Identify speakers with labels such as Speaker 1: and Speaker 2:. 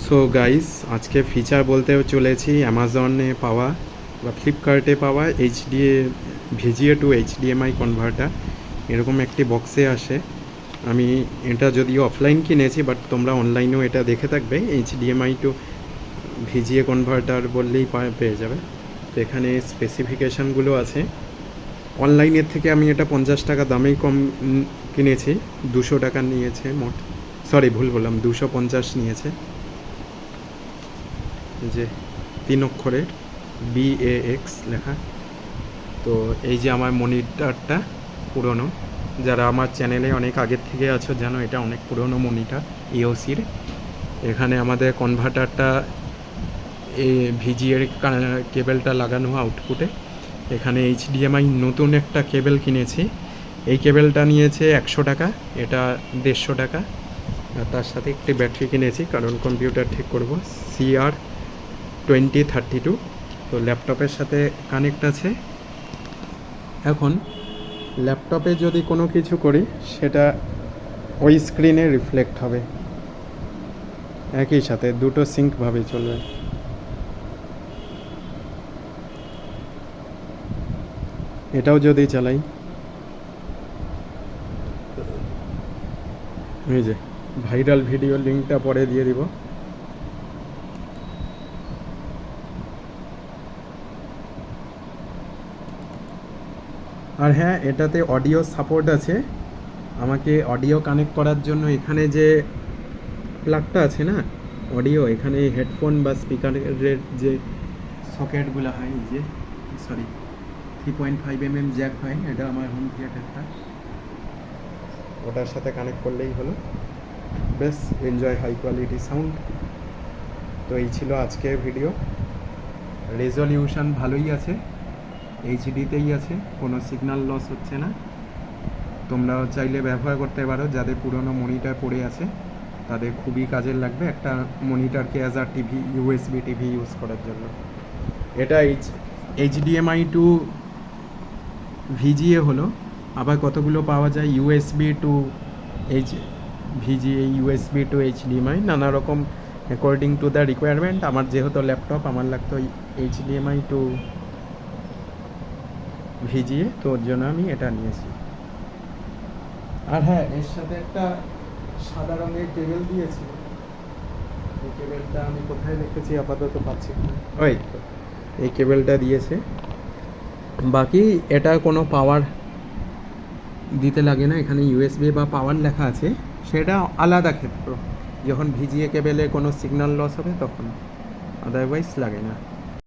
Speaker 1: So guys, আজকে feature বলতে চলেছি অ্যামাজনে পাওয়া বা ফ্লিপকার্টে পাওয়া ভিজিএ টু এইচডিএমআই কনভার্টার এরকম একটি বক্সে আসে। আমি এটা যদিও অফলাইন কিনেছি, বাট তোমরা অনলাইনেও এটা দেখে থাকবে। এইচডিএমআই টু ভিজিএ কনভার্টার বললেই পেয়ে যাবে। তো এখানে স্পেসিফিকেশানগুলো আছে। অনলাইনের থেকে আমি এটা 50 টাকা দামেই কম কিনেছি, 200 টাকা নিয়েছে মোট। সরি, ভুল বললাম, 250 নিয়েছে। যে 3 অক্ষরের BAX লেখা। তো এই যে আমার মনিটরটা পুরনো, যারা আমার চ্যানেলে অনেক আগের থেকে আছো জানো এটা অনেক পুরনো মনিটর ইওসির। এখানে আমাদের কনভার্টারটা ভিজিএর কেবেলটা লাগানো আউটপুটে। এখানে এইচডিএমআই নতুন একটা কেবেল কিনেছি। এই কেবেলটা নিয়েছে 100 টাকা, এটা 150 টাকা। আর তার সাথে একটি ব্যাটারি কিনেছি, কারণ কম্পিউটার ঠিক করব, CR2032। তো ল্যাপটপের সাথে কানেক্ট আছে। এখন ল্যাপটপে যদি কোনো কিছু করি সেটা ওই স্ক্রিনে রিফ্লেক্ট হবে, একই সাথে দুটো সিঙ্কভাবে চলবে। এটাও যদি চালাই, এই যে ভাইরাল ভিডিও লিঙ্কটা পরে দিয়ে দিব। আর হ্যাঁ, এটাতে অডিও সাপোর্ট আছে। আমাকে অডিও কানেক্ট করার জন্য এখানে যে প্লাগটা আছে না অডিও, এখানে হেডফোন বা স্পিকারের যে সকেটগুলো হয়, এই যে 3.5 mm জ্যাক হয়, এটা আমার হোম থিয়েটারটা, ওটার সাথে কানেক্ট করলেই হলো। বেশ এনজয় হাই কোয়ালিটি সাউন্ড। তো এই ছিল আজকের ভিডিও। রেজলিউশন ভালোই আছে, এইচডিতেই আছে, কোনো সিগন্যাল লস হচ্ছে না। তোমরাও চাইলে ব্যবহার করতে পারো, যাদের পুরনো মনিটর পড়ে আছে তাদের খুবই কাজের লাগবে একটা মনিটরকে as a TV, USB TV use করার জন্য। এটা এইচডিএমআই টু ভিজিএ হলো। আবার কতগুলো পাওয়া যায় USB to VGA, USB to HDMI, নানা রকম অ্যাকর্ডিং টু দ্য রিকোয়ারমেন্ট। আমার যেহেতু ল্যাপটপ, আমার লাগতো এইচডিএমআই টু ভিজিএ, তো ওর জন্য আমি এটা নিয়েছি। আর হ্যাঁ, এর সাথে একটা সাদা রঙের কেবেল দিয়েছিল। এই কেবেলটা আমি কোথায় রেখেছি আপাতত পাচ্ছি না। ওই তো, এই কেবেলটা দিয়েছে। বাকি এটা কোনো পাওয়ার দিতে লাগে না, এখানে ইউএসবি বা পাওয়ার লেখা আছে, সেটা আলাদা ক্ষেত্র, যখন ভিজিএ কেবেলে কোনো সিগন্যাল লস হবে তখন, আদারওয়াইজ লাগে না।